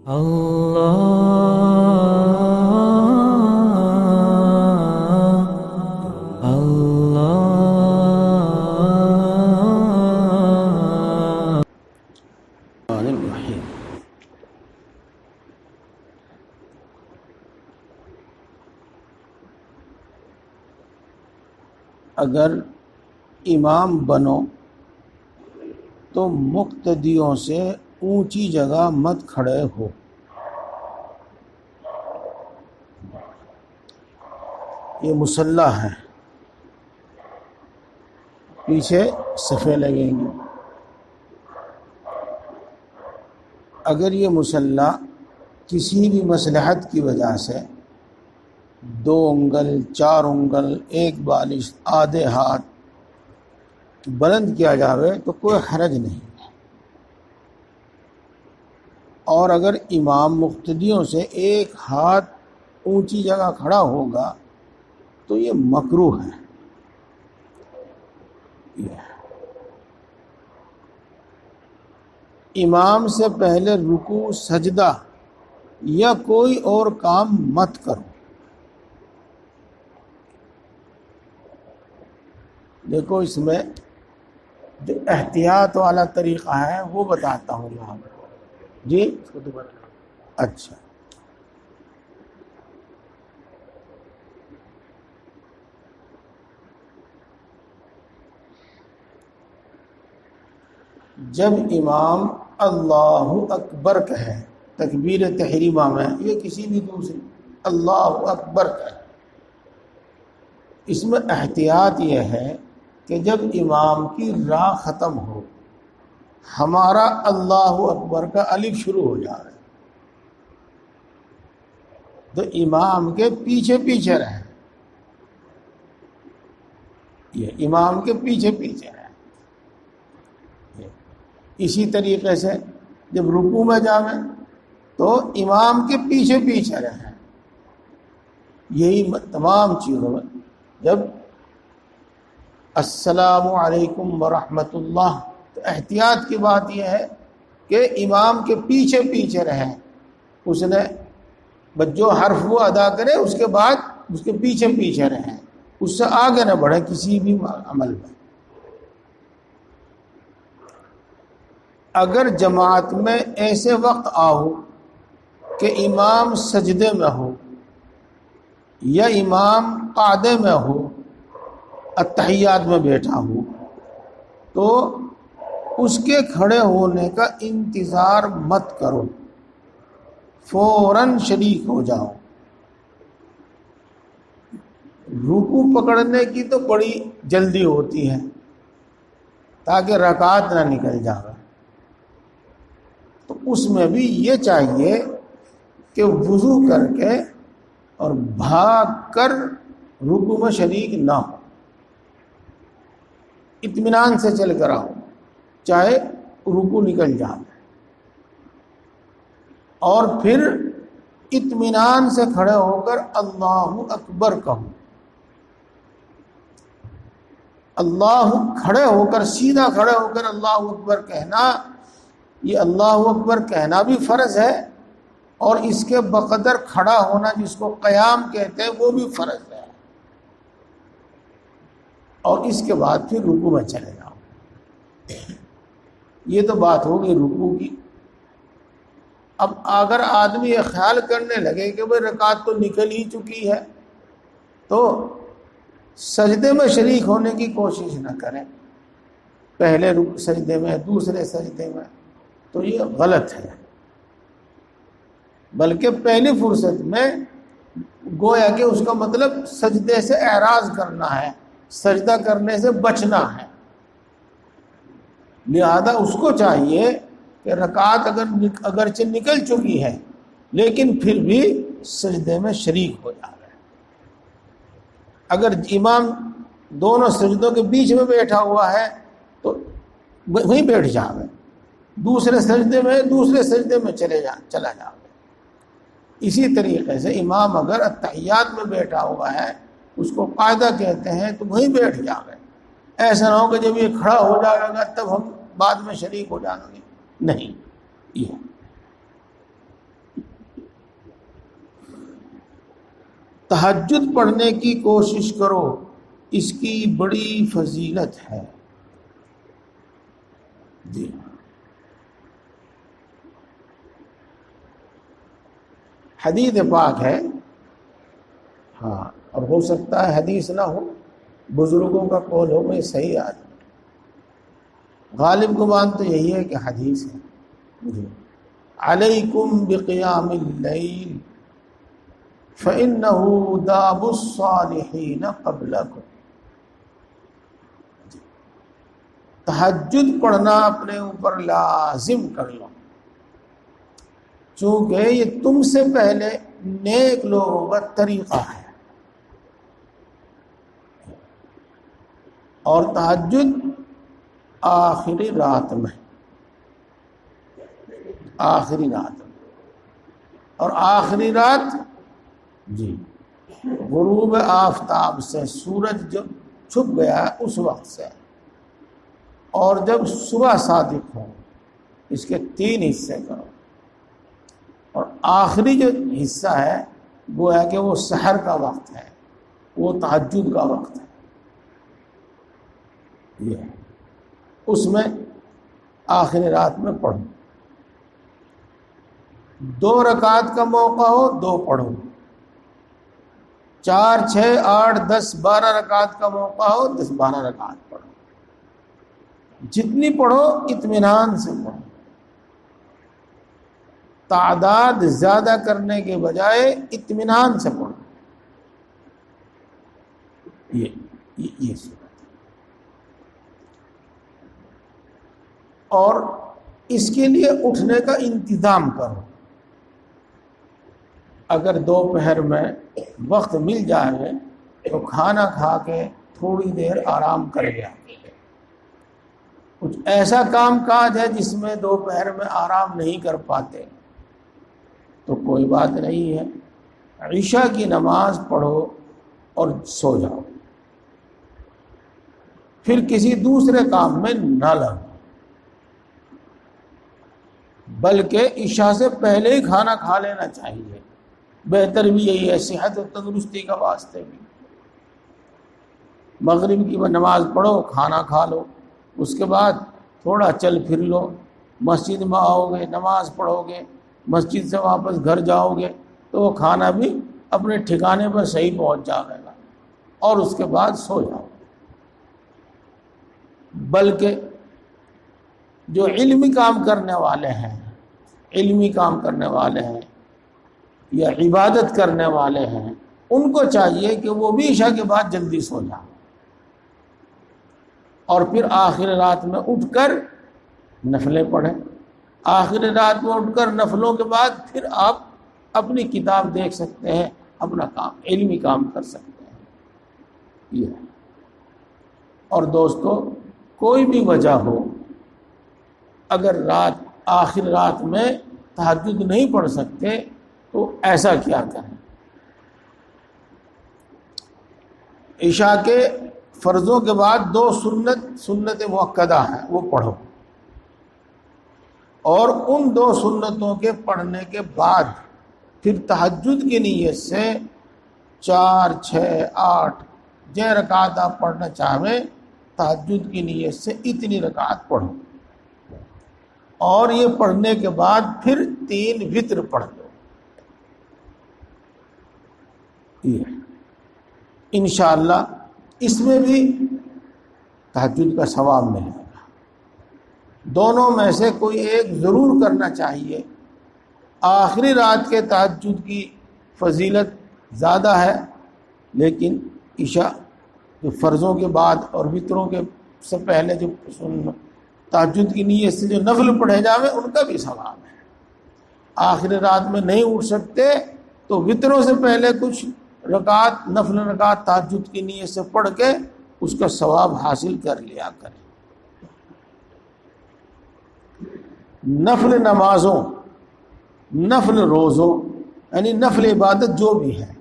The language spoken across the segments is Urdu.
اللہ اللہ الرحیم۔ اگر امام بنو تو مقتدیوں سے اونچی جگہ مت کھڑے ہو۔ یہ مصلی ہے، پیچھے صفیں لگیں گی۔ اگر یہ مصلی کسی بھی مصلحت کی وجہ سے 2 انگل 4 انگل 1 بالش آدھے ہاتھ بلند کیا جاوے تو کوئی حرج نہیں ہے، اور اگر امام مقتدیوں سے 1 ہاتھ اونچی جگہ کھڑا ہوگا تو یہ مکروہ ہے۔ امام سے پہلے رکوع سجدہ یا کوئی اور کام مت کرو۔ دیکھو اس میں جو احتیاط والا طریقہ ہے وہ بتاتا ہوں یہاں پر۔ جی اچھا، جب امام اللہ اکبر کہے تکبیر تحریمہ میں، یہ کسی بھی دوسری اللہ اکبر کہے، اس میں احتیاط یہ ہے کہ جب امام کی را ختم ہو، ہمارا اللہ اکبر کا الف شروع ہو جائے تو امام کے پیچھے پیچھے رہے، یہ امام کے پیچھے پیچھے رہے۔ اسی طریقے سے جب رکوع میں جاویں تو امام کے پیچھے پیچھے رہیں۔ یہی تمام چیزوں میں جب السلام علیکم ورحمۃ اللہ تو احتیاط کی بات یہ ہے کہ امام کے پیچھے پیچھے رہیں، اس نے جو حرف وہ ادا کرے اس کے بعد اس کے پیچھے پیچھے رہیں، اس سے آگے نہ بڑھے کسی بھی عمل میں۔ اگر جماعت میں ایسے وقت آؤ کہ امام سجدے میں ہو یا امام قعدے میں ہو، اتحیات میں بیٹھا ہو، تو اس کے کھڑے ہونے کا انتظار مت کرو، فوراً شریک ہو جاؤ۔ رکوع پکڑنے کی تو بڑی جلدی ہوتی ہے تاکہ رکعت نہ نکل جائے، تو اس میں بھی یہ چاہیے کہ وضو کر کے اور بھاگ کر رکوع میں شریک نہ ہو، اطمینان سے چل کر آؤ چاہے رکوع نکل جائے، اور پھر اطمینان سے کھڑے ہو کر اللہ اکبر کہو۔ اللہ کھڑے ہو کر سیدھا کھڑے ہو کر اللہ اکبر کہنا، یہ اللہ اکبر کہنا بھی فرض ہے، اور اس کے بقدر کھڑا ہونا جس کو قیام کہتے ہیں وہ بھی فرض ہے، اور اس کے بعد پھر رکوع میں چلے جاؤ۔ یہ تو بات ہوگی رکوع کی۔ اب اگر آدمی یہ خیال کرنے لگے کہ بھئی رکعت تو نکل ہی چکی ہے تو سجدے میں شریک ہونے کی کوشش نہ کریں، پہلے سجدے میں دوسرے سجدے میں، تو یہ غلط ہے، بلکہ پہلی فرصت میں گویا کہ اس کا مطلب سجدے سے اعراض کرنا ہے، سجدہ کرنے سے بچنا ہے، لہذا اس کو چاہیے کہ رکعت اگرچہ نکل چکی ہے لیکن پھر بھی سجدے میں شریک ہو جائے۔ اگر امام دونوں سجدوں کے بیچ میں بیٹھا ہوا ہے تو وہیں بیٹھ جاوے، دوسرے سجدے میں چلا جاوے۔ اسی طریقے سے امام اگر اتحیات میں بیٹھا ہوا ہے، اس کو قاعدہ کہتے ہیں، تو وہیں بیٹھ جاوے۔ ایسا نہ ہو کہ جب یہ کھڑا ہو جائے گا تب ہم بعد میں شریک ہو جائیں گے، نہیں۔ یہ تہجد پڑھنے کی کوشش کرو، اس کی بڑی فضیلت ہے۔ جی حدیث پاک ہے، ہاں، اور ہو سکتا ہے حدیث نہ ہو، بزرگوں کا قول ہو، میں صحیح آج غالب گمان تو یہی ہے کہ حدیث ہے۔ جی علیکم بقیام اللیل فإنہ داب الصالحین قبلکم، تہجد پڑھنا اپنے اوپر لازم کر لو، چونکہ یہ تم سے پہلے نیک لوگوں کا طریقہ ہے۔ اور تہجد آخری رات میں، آخری رات میں، اور آخری رات جی غروب آفتاب سے، سورج جب چھپ گیا اس وقت سے، اور جب صبح صادق ہو، اس کے 3 حصے کرو، اور آخری جو حصہ ہے گویا کہ وہ سحر کا وقت ہے، وہ تہجد کا وقت ہے، یہ ہے، اس میں آخری رات میں پڑھو، 2 رکعت کا موقع ہو 2 پڑھو، 4 6 8 10 12 رکعت کا موقع ہو 10 12 رکعت پڑھو، جتنی پڑھو اطمینان سے پڑھو، تعداد زیادہ کرنے کے بجائے اطمینان سے پڑھو، یہ صورت ہے۔ اور اس کے لیے اٹھنے کا انتظام کرو، اگر دوپہر میں وقت مل جائے تو کھانا کھا کے تھوڑی دیر آرام کر لیا، کچھ ایسا کام کاج ہے جس میں دوپہر میں آرام نہیں کر پاتے تو کوئی بات نہیں ہے، عشاء کی نماز پڑھو اور سو جاؤ، پھر کسی دوسرے کام میں نہ لگو، بلکہ عشاء سے پہلے ہی کھانا کھا لینا چاہیے، بہتر بھی یہی ہے، صحت و تندرستی کا واسطے بھی۔ مغرب کی نماز پڑھو، کھانا کھا لو، اس کے بعد تھوڑا چل پھر لو، مسجد میں آؤ گے، نماز پڑھو گے، مسجد سے واپس گھر جاؤ گے تو وہ کھانا بھی اپنے ٹھکانے پر صحیح پہنچ جائے گا، اور اس کے بعد سو جاؤ۔ بلکہ جو علمی کام کرنے والے ہیں، علمی کام کرنے والے ہیں یا عبادت کرنے والے ہیں، ان کو چاہیے کہ وہ بھی عشاء کے بعد جلدی سو جائیں، اور پھر آخر رات میں اٹھ کر نفلیں پڑھیں، آخر رات میں اٹھ کر نفلوں کے بعد پھر آپ اپنی کتاب دیکھ سکتے ہیں، اپنا کام علمی کام کر سکتے ہیں، یہ ہے۔ اور دوستو، کوئی بھی وجہ ہو، اگر آخر رات میں تہجد نہیں پڑھ سکتے تو ایسا کیا کریں، عشاء کے فرضوں کے بعد 2 سنت مؤکدہ ہیں، وہ پڑھو، اور ان 2 سنتوں کے پڑھنے کے بعد پھر تہجد کی نیت سے 4 6 8 جو رکعت آپ پڑھنا چاہیں، تہجد کی نیت سے اتنی رکعت پڑھو، اور یہ پڑھنے کے بعد پھر 3 وتر پڑھ لو، انشاءاللہ اس میں بھی تہجد کا ثواب ملے گا۔ دونوں میں سے کوئی ایک ضرور کرنا چاہیے، آخری رات کے تہجد کی فضیلت زیادہ ہے، لیکن عشاء جو فرضوں کے بعد اور وتروں کے سے پہلے جو تہجد کی نیت سے جو نفل پڑھے جاوے ان کا بھی ثواب ہے۔ آخری رات میں نہیں اٹھ سکتے تو وتروں سے پہلے کچھ رکعت، نفل رکعت تہجد کی نیت سے پڑھ کے اس کا ثواب حاصل کر لیا کریں۔ نفل نمازوں، نفل روزوں، یعنی نفل عبادت جو بھی ہے،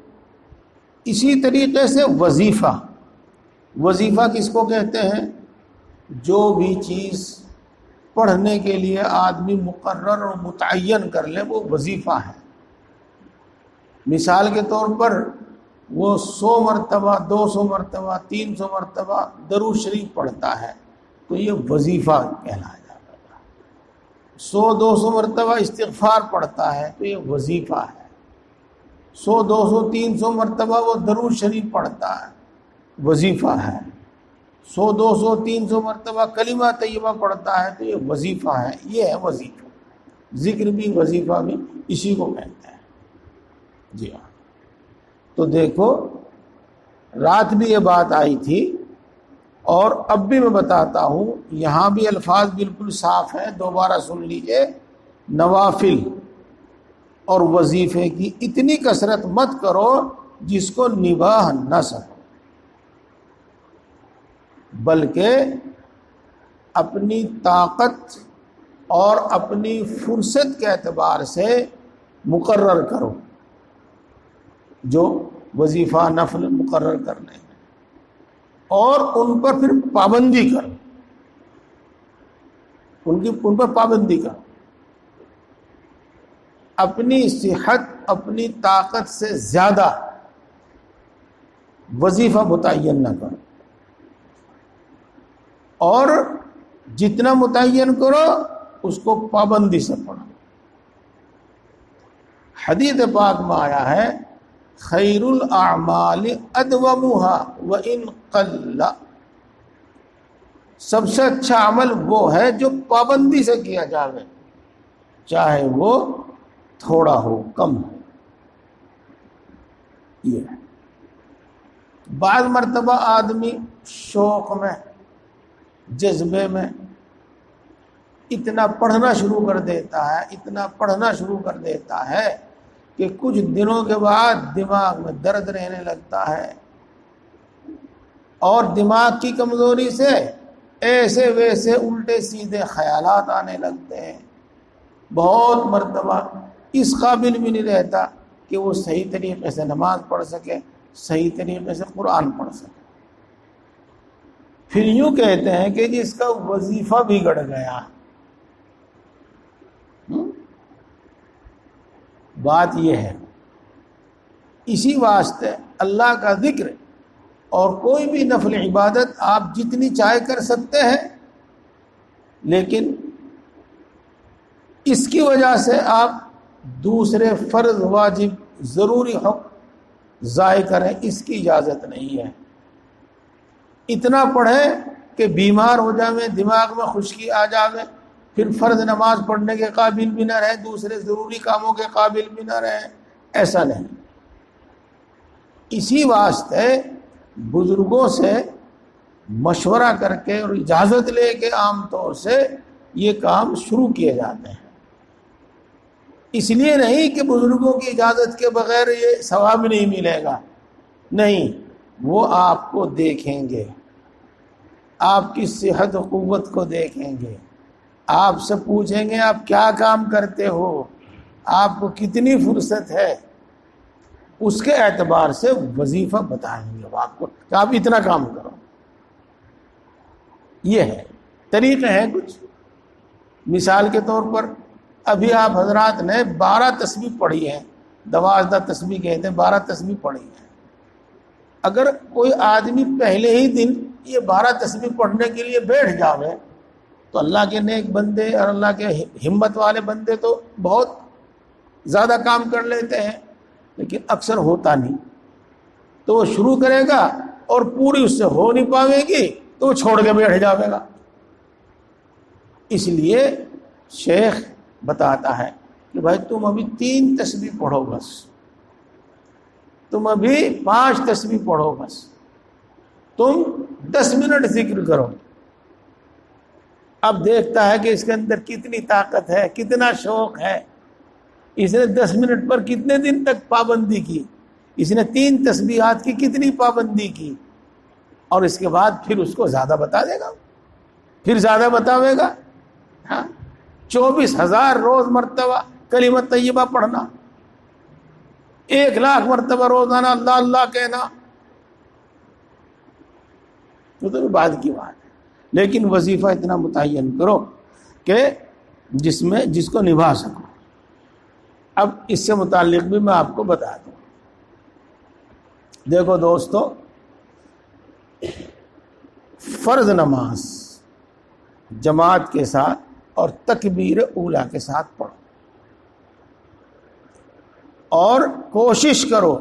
اسی طریقے سے وظیفہ، وظیفہ کس کو کہتے ہیں؟ جو بھی چیز پڑھنے کے لیے آدمی مقرر اور متعین کر لے وہ وظیفہ ہے۔ مثال کے طور پر وہ 100 مرتبہ 200 مرتبہ 300 مرتبہ درود شریف پڑھتا ہے تو یہ وظیفہ کہلایا جاتا ہے۔ 100-200 مرتبہ استغفار پڑھتا ہے تو یہ وظیفہ ہے۔ 100-200 300 مرتبہ وہ درود شریف پڑھتا ہے، وظیفہ ہے۔ 100-200 300 مرتبہ کلمہ طیبہ پڑھتا ہے تو یہ وظیفہ ہے۔ یہ ہے وظیفہ، ذکر بھی وظیفہ بھی اسی کو کہتے ہیں۔ جی ہاں، تو دیکھو رات بھی یہ بات آئی تھی اور اب بھی میں بتاتا ہوں، یہاں بھی الفاظ بالکل صاف ہیں، دوبارہ سن لیجئے۔ نوافل اور وظیفے کی اتنی کثرت مت کرو جس کو نبھا نہ سکو، بلکہ اپنی طاقت اور اپنی فرصت کے اعتبار سے مقرر کرو جو وظیفہ نفل مقرر کرنے ہیں، اور ان پر پھر پابندی کرو، ان پر پابندی کرو۔ اپنی صحت اپنی طاقت سے زیادہ وظیفہ متعین نہ کرو، اور جتنا متعین کرو اس کو پابندی سے پڑھو۔ حدیث پاک میں آیا ہے خیر الاعمال ادومها وان قل، سب سے اچھا عمل وہ ہے جو پابندی سے کیا جائے، چاہے وہ تھوڑا ہو کم ہو۔ یہ ہے۔ بعض مرتبہ آدمی شوق میں جذبے میں اتنا پڑھنا شروع کر دیتا ہے، اتنا پڑھنا شروع کر دیتا ہے کہ کچھ دنوں کے بعد دماغ میں درد رہنے لگتا ہے، اور دماغ کی کمزوری سے ایسے ویسے الٹے سیدھے خیالات آنے لگتے ہیں۔ بہت مرتبہ اس قابل بھی نہیں رہتا کہ وہ صحیح طریقے سے نماز پڑھ سکے، صحیح طریقے سے قرآن پڑھ سکے۔ پھر یوں کہتے ہیں کہ جس کا وظیفہ بگڑ گیا۔ بات یہ ہے، اسی واسطے اللہ کا ذکر اور کوئی بھی نفل عبادت آپ جتنی چاہے کر سکتے ہیں، لیکن اس کی وجہ سے آپ دوسرے فرض واجب ضروری حق ضائع کریں، اس کی اجازت نہیں ہے۔ اتنا پڑھیں کہ بیمار ہو جائیں، دماغ میں خشکی آ جاوے، پھر فرض نماز پڑھنے کے قابل بھی نہ رہے، دوسرے ضروری کاموں کے قابل بھی نہ رہے، ایسا نہیں۔ اسی واسطے بزرگوں سے مشورہ کر کے اور اجازت لے کے عام طور سے یہ کام شروع کیے جاتے ہیں۔ اس لیے نہیں کہ بزرگوں کی اجازت کے بغیر یہ ثواب نہیں ملے گا، نہیں، وہ آپ کو دیکھیں گے، آپ کی صحت و قوت کو دیکھیں گے، آپ سے پوچھیں گے آپ کیا کام کرتے ہو، آپ کو کتنی فرصت ہے، اس کے اعتبار سے وظیفہ بتائیں گے آپ کو کہ آپ اتنا کام کرو۔ یہ ہے، طریقے ہیں کچھ۔ مثال کے طور پر ابھی آپ حضرات نے 12 تسبیح پڑھی ہیں، 12 تسبیح کہتے ہیں، 12 تسبیح پڑھی ہیں۔ اگر کوئی آدمی پہلے ہی دن یہ 12 تسبیح پڑھنے کے لیے بیٹھ جاوے تو اللہ کے نیک بندے اور اللہ کے ہمت والے بندے تو بہت زیادہ کام کر لیتے ہیں، لیکن اکثر ہوتا نہیں، تو وہ شروع کرے گا اور پوری اس سے ہو نہیں پاوے گی تو وہ چھوڑ کے بیٹھ جاوے گا۔ اس لیے شیخ بتاتا ہے کہ بھائی تم ابھی 3 تسبیح پڑھو بس، تم ابھی 5 تسبیح پڑھو بس، تم 10 منٹ ذکر کرو۔ اب دیکھتا ہے کہ اس کے اندر کتنی طاقت ہے، کتنا شوق ہے۔ اس نے 10 منٹ پر کتنے دن تک پابندی کی، اس نے 3 تسبیحات کی کتنی پابندی کی، اور اس کے بعد پھر اس کو زیادہ بتا دے گا، پھر زیادہ بتاوے گا۔ ہاں، 24,000 روز مرتبہ کلمہ طیبہ پڑھنا، 1,00,000 مرتبہ روزانہ اللہ اللہ کہنا، تو بعد کی بات ہے۔ لیکن وظیفہ اتنا متعین کرو کہ جس کو نبھا سکو۔ اب اس سے متعلق بھی میں آپ کو بتا دوں۔ دیکھو دوستو، فرض نماز جماعت کے ساتھ اور تکبیر اولیٰ کے ساتھ پڑھو، اور کوشش کرو،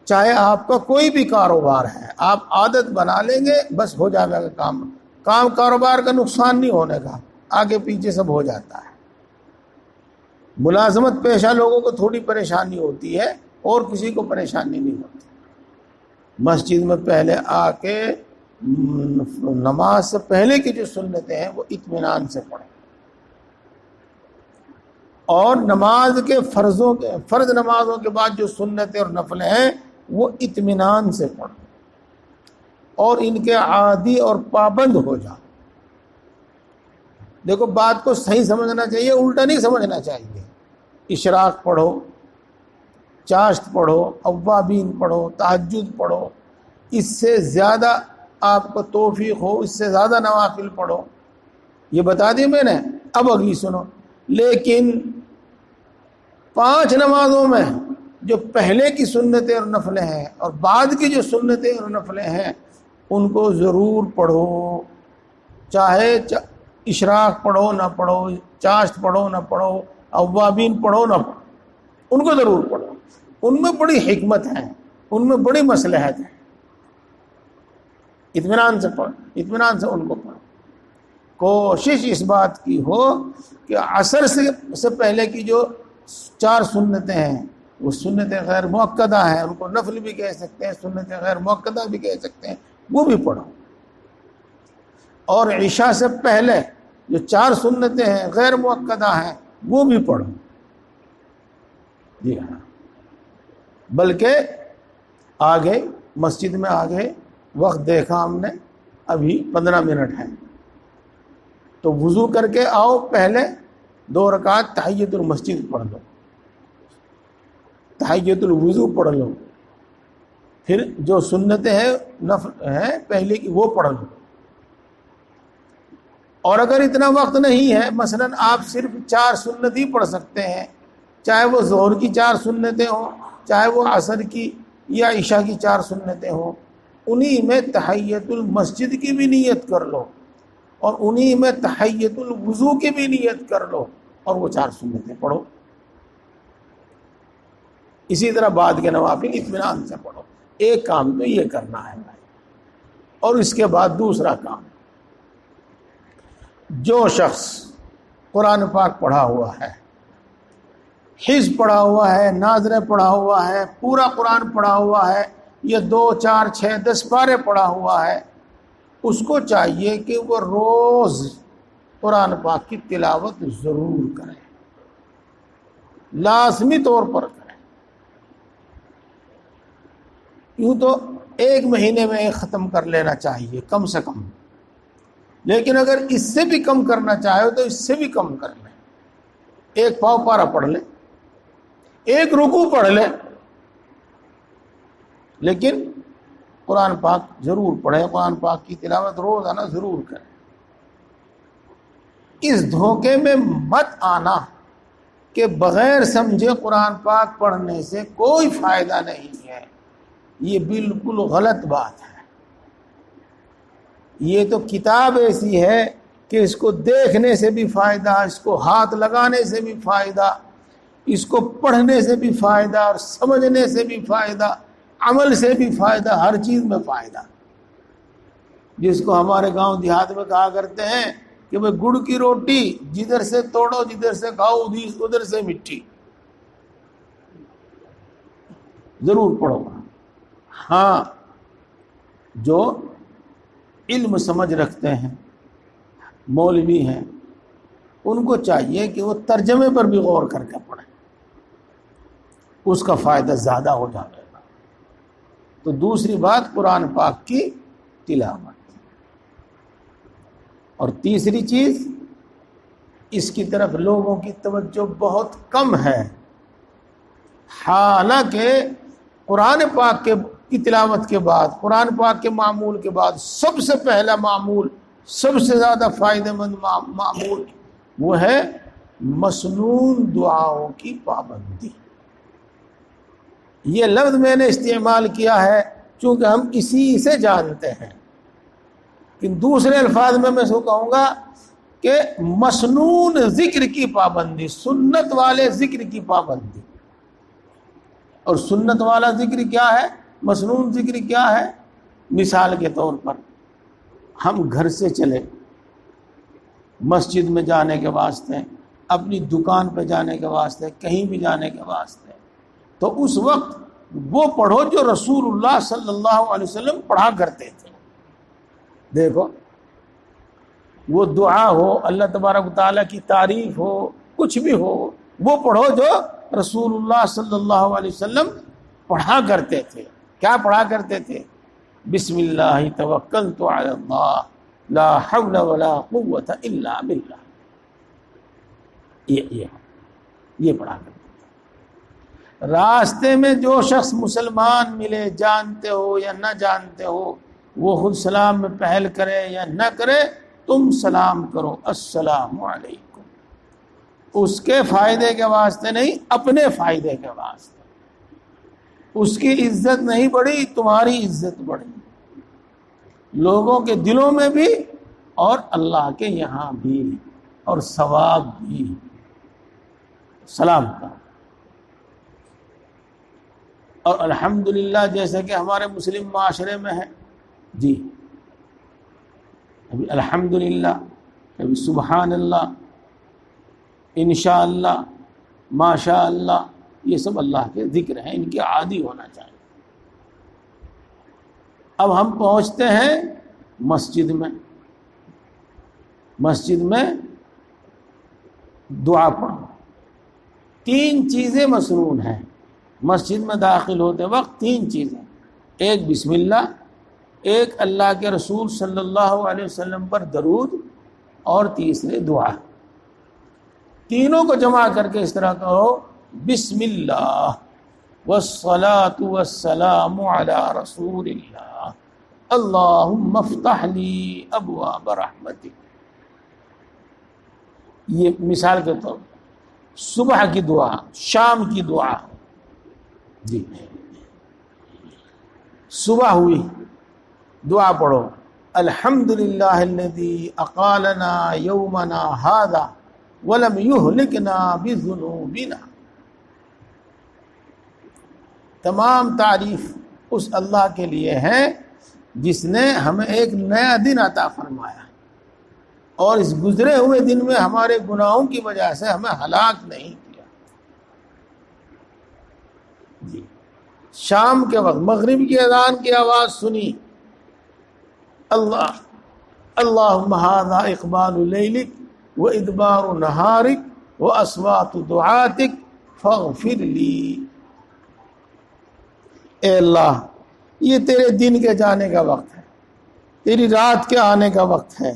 چاہے آپ کا کوئی بھی کاروبار ہے، آپ عادت بنا لیں گے بس ہو جائے گا کام کاروبار کا نقصان نہیں ہونے کا، آگے پیچھے سب ہو جاتا ہے۔ ملازمت پیشہ لوگوں کو تھوڑی پریشانی ہوتی ہے، اور کسی کو پریشانی نہیں ہوتی۔ مسجد میں پہلے آ کے نماز سے پہلے کی جو سنتیں ہیں وہ اطمینان سے پڑھیں، اور نماز کے فرض نمازوں کے بعد جو سنتیں اور نفلیں ہیں وہ اطمینان سے پڑھیں، اور ان کے عادی اور پابند ہو جاؤ۔ دیکھو بات کو صحیح سمجھنا چاہیے، الٹا نہیں سمجھنا چاہیے۔ اشراق پڑھو، چاشت پڑھو، اوابین پڑھو، تہجد پڑھو، اس سے زیادہ آپ کو توفیق ہو اس سے زیادہ نوافل پڑھو، یہ بتا دی میں نے۔ اب اگلی سنو، لیکن 5 نمازوں میں جو پہلے کی سنتیں اور نفلیں ہیں اور بعد کی جو سنتیں اور نفلیں ہیں ان کو ضرور پڑھو، چاہے اشراق پڑھو نہ پڑھو، چاشت پڑھو نہ پڑھو، اوابین پڑھو نہ پڑھو، ان کو ضرور پڑھو۔ ان میں بڑی حکمت ہے، ان میں بڑی مصلحت ہے۔ اطمینان سے پڑھو، اطمینان سے ان کو پڑھو۔ کوشش اس بات کی ہو کہ عصر سے پہلے کی جو 4 سنتیں ہیں وہ سنتیں غیر مؤکدہ ہیں، ان کو نفل بھی کہہ سکتے ہیں، سنتیں غیر مؤکدہ بھی کہہ سکتے ہیں، وہ بھی پڑھو۔ اور عشاء سے پہلے جو 4 سنتیں ہیں غیر مؤکدہ ہیں وہ بھی پڑھو۔ جی ہاں، بلکہ آگے مسجد میں آگے وقت دیکھا ہم نے، ابھی 15 منٹ ہے، تو وضو کر کے آؤ، پہلے 2 رکعت تحیۃ المسجد پڑھ لو، تحیۃ الوضو پڑھ لو، پھر جو سنتیں ہیں نفل ہیں پہلے کی وہ پڑھ لو۔ اور اگر اتنا وقت نہیں ہے، مثلا آپ صرف 4 سنت ہی پڑھ سکتے ہیں، چاہے وہ ظہر کی 4 سنتیں ہوں، چاہے وہ عصر کی یا عشاء کی 4 سنتیں ہوں، انہی میں تحیۃ المسجد کی بھی نیت کر لو، اور انہی میں تحیۃ الوضو کی بھی نیت کر لو، اور وہ 4 سنتیں پڑھو۔ اسی طرح بعد کے نوافل اطمینان سے پڑھو۔ ایک کام تو یہ کرنا ہے بھائی، اور اس کے بعد دوسرا کام، جو شخص قرآن پاک پڑھا ہوا ہے، حزب پڑھا ہوا ہے، ناظرہ پڑھا ہوا ہے، پورا قرآن پڑھا ہوا ہے، یہ 2 4 6 10 پارے پڑھا ہوا ہے، اس کو چاہیے کہ وہ روز قرآن پاک کی تلاوت ضرور کرے، لازمی طور پر کرے۔ یوں تو 1 مہینے میں ایک ختم کر لینا چاہیے کم سے کم، لیکن اگر اس سے بھی کم کرنا چاہے تو اس سے بھی کم کر لیں، 1 پاؤ پارا پڑھ لیں، 1 رکوع پڑھ لیں، لیکن قرآن پاک ضرور پڑھیں، قرآن پاک کی تلاوت روزانہ ضرور کریں۔ اس دھوکے میں مت آنا کہ بغیر سمجھے قرآن پاک پڑھنے سے کوئی فائدہ نہیں ہے، یہ بالکل غلط بات ہے۔ یہ تو کتاب ایسی ہے کہ اس کو دیکھنے سے بھی فائدہ، اس کو ہاتھ لگانے سے بھی فائدہ، اس کو پڑھنے سے بھی فائدہ، اور سمجھنے سے بھی فائدہ، عمل سے بھی فائدہ، ہر چیز میں فائدہ۔ جس کو ہمارے گاؤں دیہات میں کہا کرتے ہیں کہ بھئی گڑ کی روٹی جدھر سے توڑو جدھر سے کھاؤ ادھر سے مٹھی۔ ضرور پڑھو۔ ہاں، جو علم سمجھ رکھتے ہیں، مولوی ہیں، ان کو چاہیے کہ وہ ترجمے پر بھی غور کر کے پڑھیں، اس کا فائدہ زیادہ ہو جائے گا۔ تو دوسری بات قرآن پاک کی تلاوت، اور تیسری چیز، اس کی طرف لوگوں کی توجہ بہت کم ہے، حالانکہ قرآن پاک کی تلاوت کے بعد، قرآن پاک کے معمول کے بعد سب سے پہلا معمول، سب سے زیادہ فائدہ مند معمول وہ ہے مسنون دعاؤں کی پابندی۔ یہ لفظ میں نے استعمال کیا ہے چونکہ ہم اسی سے جانتے ہیں، کہ دوسرے الفاظ میں اس کو کہوں گا کہ مسنون ذکر کی پابندی، سنت والے ذکر کی پابندی۔ اور سنت والا ذکر کیا ہے، مسنون ذکر کیا ہے؟ مثال کے طور پر ہم گھر سے چلے مسجد میں جانے کے واسطے، اپنی دکان پہ جانے کے واسطے، کہیں بھی جانے کے واسطے، تو اس وقت وہ پڑھو جو رسول اللہ صلی اللہ علیہ وسلم پڑھا کرتے تھے۔ دیکھو، وہ دعا ہو، اللہ تبارک و تعالیٰ کی تعریف ہو، کچھ بھی ہو، وہ پڑھو جو رسول اللہ صلی اللہ علیہ وسلم پڑھا کرتے تھے۔ کیا پڑھا کرتے تھے؟ بسم اللہ توکلت علی اللہ لا حول ولا قوت الا باللہ، یہ پڑھا کرتے تھے۔ راستے میں جو شخص مسلمان ملے، جانتے ہو یا نہ جانتے ہو، وہ خود سلام میں پہل کرے یا نہ کرے، تم سلام کرو، السلام علیکم، اس کے فائدے کے واسطے نہیں، اپنے فائدے کے واسطے۔ اس کی عزت نہیں بڑھی، تمہاری عزت بڑھی، لوگوں کے دلوں میں بھی اور اللہ کے یہاں بھی، اور ثواب بھی۔ سلام کا، اور الحمدللہ جیسے کہ ہمارے مسلم معاشرے میں ہے، جی ابھی الحمدللہ، ابھی سبحان اللہ، انشاءاللہ، ماشاء اللہ، یہ سب اللہ کے ذکر ہیں، ان کے عادی ہونا چاہیے۔ اب ہم پہنچتے ہیں مسجد میں، مسجد میں دعا پڑھو۔ تین چیزیں مسنون ہیں مسجد میں داخل ہوتے وقت، تین چیزیں، ایک بسم اللہ، ایک اللہ کے رسول صلی اللہ علیہ وسلم پر درود، اور تیسرے دعا۔ تینوں کو جمع کر کے اس طرح کہو، بسم اللہ والصلاة والسلام علی رسول اللہ اللہم افتح لی ابواب رحمتک۔ یہ مثال کے طور پر صبح کی دعا، شام کی دعا، جی صبح ہوئی دعا پڑھو، الحمدللہ الذی اقالنا یومنا ھذا ولم یہلکنا بذنوبنا۔ تمام تعریف اس اللہ کے لیے ہے جس نے ہمیں ایک نیا دن عطا فرمایا، اور اس گزرے ہوئے دن میں ہمارے گناہوں کی وجہ سے ہمیں ہلاک نہیں کیا۔ جی شام کے وقت مغرب کی اذان کی آواز سنی، اللہم ھذا اقبال لیلک و ادبار نہارک و اصوات دعاتک فاغفر لی۔ اے اللہ، یہ تیرے دن کے جانے کا وقت ہے، تیری رات کے آنے کا وقت ہے،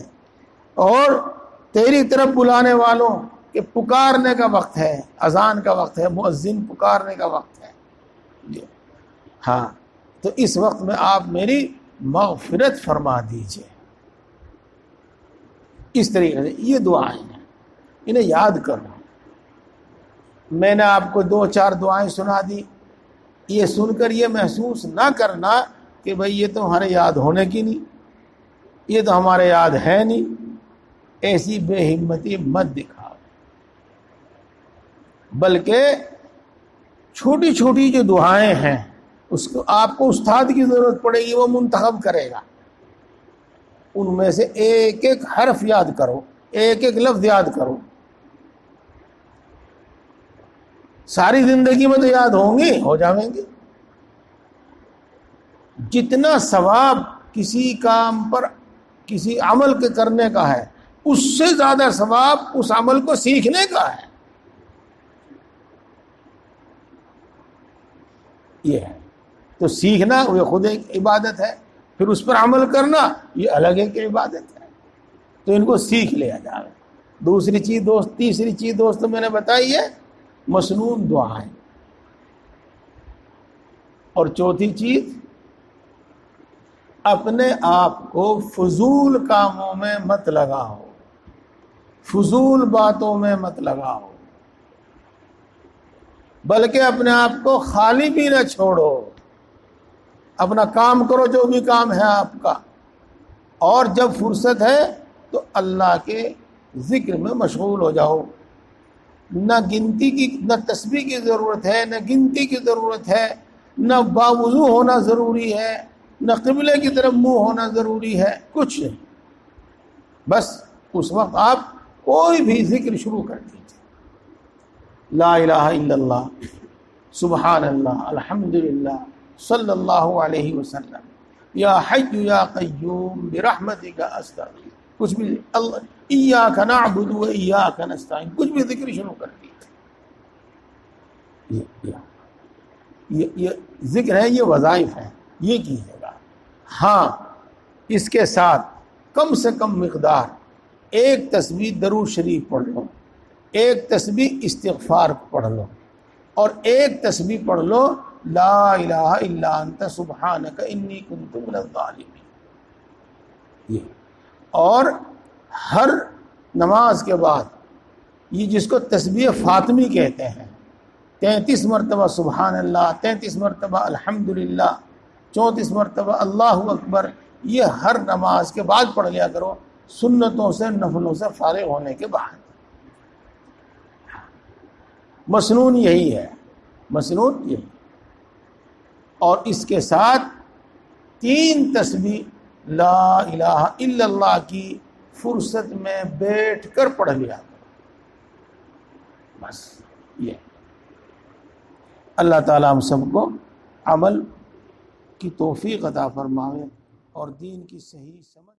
اور تیری طرف بلانے والوں کے پکارنے کا وقت ہے، اذان کا وقت ہے، مؤذن پکارنے کا وقت ہے۔ ہاں، تو اس وقت میں آپ میری مغفرت فرما دیجئے۔ اس طریقے سے یہ دعائیں ہیں، انہیں یاد کرنا۔ میں نے آپ کو 2-4 دعائیں سنا دی، یہ سن کر یہ محسوس نہ کرنا کہ بھئی یہ تو ہمارے یاد ہونے کی نہیں، یہ تو ہمارے یاد ہے نہیں، ایسی بے ہمتی مت دکھاؤ، بلکہ چھوٹی چھوٹی جو دعائیں ہیں اس کو آپ کو استاد کی ضرورت پڑے گی، وہ منتخب کرے گا، ان میں سے ایک ایک حرف یاد کرو، ایک ایک لفظ یاد کرو۔ ساری زندگی میں تو یاد ہوں گے، ہو جائیں گے۔ جتنا ثواب کسی کام پر، کسی عمل کے کرنے کا ہے، اس سے زیادہ ثواب اس عمل کو سیکھنے کا ہے۔ یہ ہے، تو سیکھنا وہ خود ایک عبادت ہے، پھر اس پر عمل کرنا یہ الگ ایک عبادت ہے۔ تو ان کو سیکھ لیا جائے۔ دوسری چیز تیسری چیز دوستوں میں نے بتائی ہے مسنون دعائیں، اور چوتھی چیز اپنے آپ کو فضول کاموں میں مت لگاؤ، فضول باتوں میں مت لگاؤ۔ بلکہ اپنے آپ کو خالی بھی نہ چھوڑو، اپنا کام کرو جو بھی کام ہے آپ کا، اور جب فرصت ہے تو اللہ کے ذکر میں مشغول ہو جاؤ۔ نہ گنتی کی، نہ تسبیح کی ضرورت ہے، نہ گنتی کی ضرورت ہے، نہ باوضو ہونا ضروری ہے، نہ قبلے کی طرف منہ ہونا ضروری ہے، کچھ نہیں۔ بس اس وقت آپ کوئی بھی ذکر شروع کر دیجیے، لا الہ الا اللہ، سبحان اللہ، الحمدللہ، صلی اللہ علیہ وسلم، یا حی یا قیوم برحمتک استغیث، کچھ بھی، اللہ ایاک نعبد و ایاک نستعین، کچھ بھی ذکر شروع کر دیجیے۔ یہ ذکر ہے، یہ وظائف ہے، یہ کیجیے گا۔ ہاں، اس کے ساتھ کم سے کم مقدار ایک تسبیح درود شریف پڑھ لو، ایک تسبیح استغفار پڑھ لو، اور ایک تسبیح پڑھ لو لا الہ الا انت سبحانک انی کنت من الظالمین۔ یہ، اور ہر نماز کے بعد یہ جس کو تسبیح فاطمی کہتے ہیں، 33 مرتبہ سبحان اللہ، 33 مرتبہ الحمدللہ، 34 مرتبہ اللہ اکبر، یہ ہر نماز کے بعد پڑھ لیا کرو، سنتوں سے نفلوں سے فارغ ہونے کے بعد۔ مسنون یہی ہے، مسنون یہی، اور اس کے ساتھ 3 تسبیح لا الہ الا اللہ کی فرصت میں بیٹھ کر پڑھ لیا کرو، بس یہ۔ اللہ تعالیٰ ہم سب کو عمل کی توفیق عطا فرمائے اور دین کی صحیح سمجھ